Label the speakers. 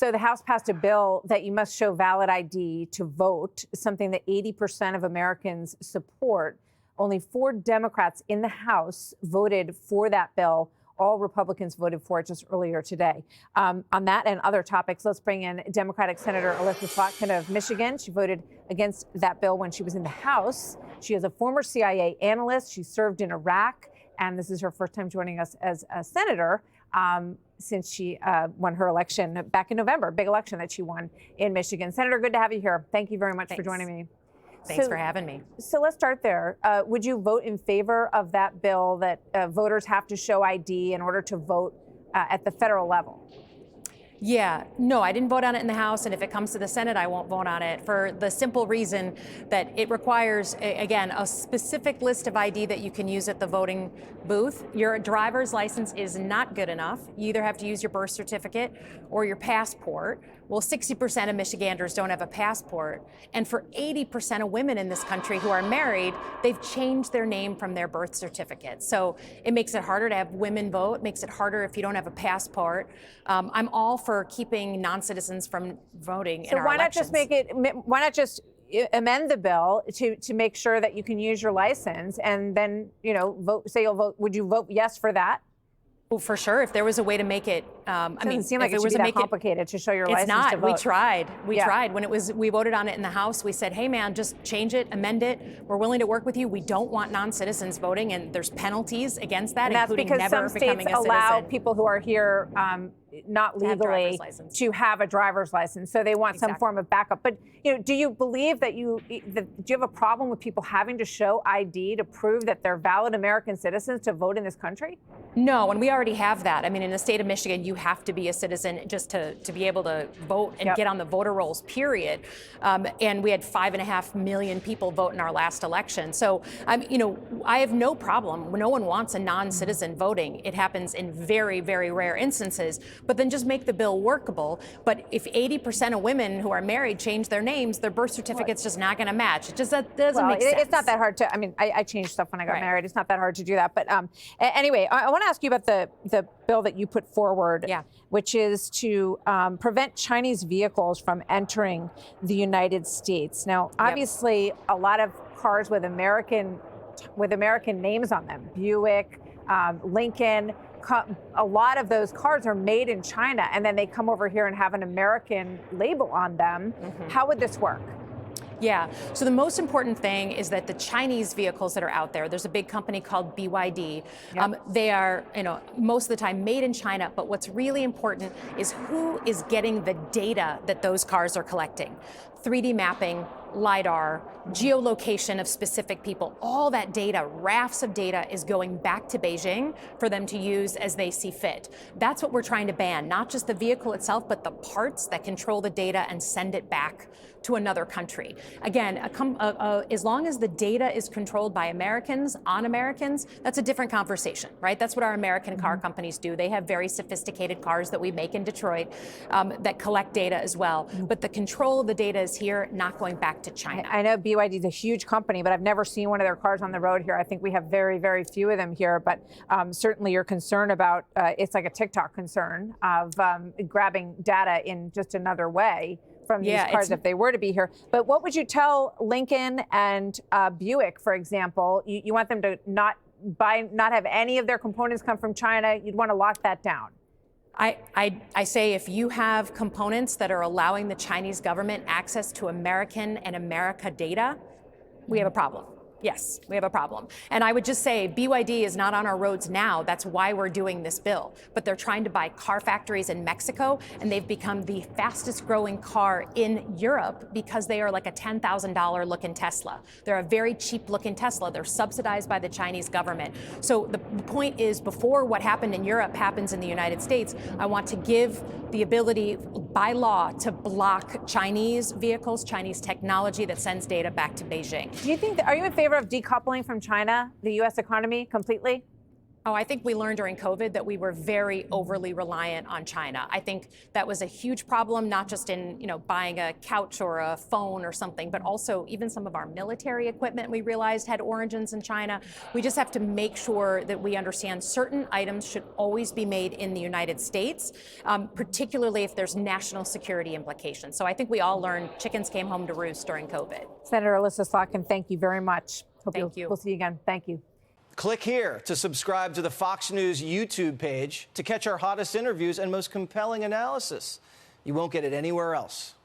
Speaker 1: So the House passed a bill that you must show valid ID to vote, something that 80% of Americans support. Only 4 Democrats in the House voted for that bill. All Republicans voted for it just earlier today. On that and other topics, let's bring in Democratic Senator Elissa Slotkin of Michigan. She voted against that bill when she was in the House. She is a former CIA analyst. She served in Iraq, and this is her first time joining us as a senator since she won her election back in November, big election that she won in Michigan. Senator, good to have you here. Thank you very much for joining me.
Speaker 2: Thanks for having me.
Speaker 1: So let's start there. Would you vote in favor of that bill that voters have to show ID in order to vote at the federal level?
Speaker 2: Yeah, no, I didn't vote on it in the House, and if it comes to the Senate, I won't vote on it for the simple reason that it requires, again, a specific list of ID that you can use at the voting booth. Your driver's license is not good enough. You either have to use your birth certificate or your passport. Well, 60% of Michiganders don't have a passport. And for 80% of women in this country who are married, they've changed their name from their birth certificate. So it makes it harder to have women vote, makes it harder if you don't have a passport. I'm all for keeping non-citizens from voting in our elections.
Speaker 1: Why not just amend the bill to make sure that you can use your license and then, vote, say you'll vote, would you vote yes for that?
Speaker 2: Well, for sure. If there was a way to make it,
Speaker 1: it doesn't seem like it should be that complicated to show your license to vote.
Speaker 2: It's not. We tried. We tried. When we voted on it in the House, we said, hey, man, just change it, amend it. We're willing to work with you. We don't want non-citizens voting, and there's penalties against that,
Speaker 1: and that's
Speaker 2: including
Speaker 1: because
Speaker 2: never
Speaker 1: some
Speaker 2: becoming
Speaker 1: states
Speaker 2: a
Speaker 1: allow
Speaker 2: citizen.
Speaker 1: people who are here not legally to have a driver's license, so they want some form of backup. But do you believe that do you have a problem with people having to show ID to prove that they're valid American citizens to vote in this country?
Speaker 2: No, and we already have that. I mean, in the state of Michigan, you have to be a citizen just to be able to vote and get on the voter rolls, period. And we had 5.5 million people vote in our last election. So, I have no problem. No one wants a non-citizen voting. It happens in very, very rare instances. But then just make the bill workable. But if 80% of women who are married change their names, their birth certificate's just not going to match. It just that doesn't make sense.
Speaker 1: It's not that hard to. I mean, I changed stuff when I got married. It's not that hard to do that. But anyway, I want to ask you about the bill that you put forward, which is to prevent Chinese vehicles from entering the United States. Now, obviously, a lot of cars with American names on them, Buick, Lincoln. A lot of those cars are made in China, and then they come over here and have an American label on them. How would this work?
Speaker 2: Yeah, so the most important thing is that the Chinese vehicles that are out there, there's a big company called BYD. They are, most of the time made in China, but what's really important is who is getting the data that those cars are collecting. 3D mapping, LiDAR, geolocation of specific people, all that data, rafts of data is going back to Beijing for them to use as they see fit. That's what we're trying to ban, not just the vehicle itself, but the parts that control the data and send it back to another country. Again, as long as the data is controlled by Americans, on Americans, that's a different conversation, right? That's what our American car companies do. They have very sophisticated cars that we make in Detroit that collect data as well. But the control of the data is here, not going back to China.
Speaker 1: I know BYD is a huge company, but I've never seen one of their cars on the road here. I think we have very, very few of them here. But certainly your concern about, it's like a TikTok concern of grabbing data in just another way from these cars if they were to be here. But what would you tell Lincoln and Buick, for example? You want them to not have any of their components come from China. You'd want to lock that down.
Speaker 2: I say if you have components that are allowing the Chinese government access to American and America data, we have a problem. Yes, we have a problem. And I would just say BYD is not on our roads now. That's why we're doing this bill. But they're trying to buy car factories in Mexico, and they've become the fastest growing car in Europe because they are like a $10,000 looking Tesla. They're a very cheap looking Tesla. They're subsidized by the Chinese government. So the point is, before what happened in Europe happens in the United States, I want to give the ability by law to block Chinese vehicles, Chinese technology that sends data back to Beijing.
Speaker 1: Do you think are you in favor of decoupling from China, the U.S. economy, completely?
Speaker 2: Oh, I think we learned during COVID that we were very overly reliant on China. I think that was a huge problem, not just in, buying a couch or a phone or something, but also even some of our military equipment we realized had origins in China. We just have to make sure that we understand certain items should always be made in the United States, particularly if there's national security implications. So I think we all learned chickens came home to roost during COVID.
Speaker 1: Senator Elissa Slotkin, thank you very much.
Speaker 2: Thank you.
Speaker 1: We'll see you again. Thank you.
Speaker 3: Click here to subscribe to the Fox News YouTube page to catch our hottest interviews and most compelling analysis. You won't get it anywhere else.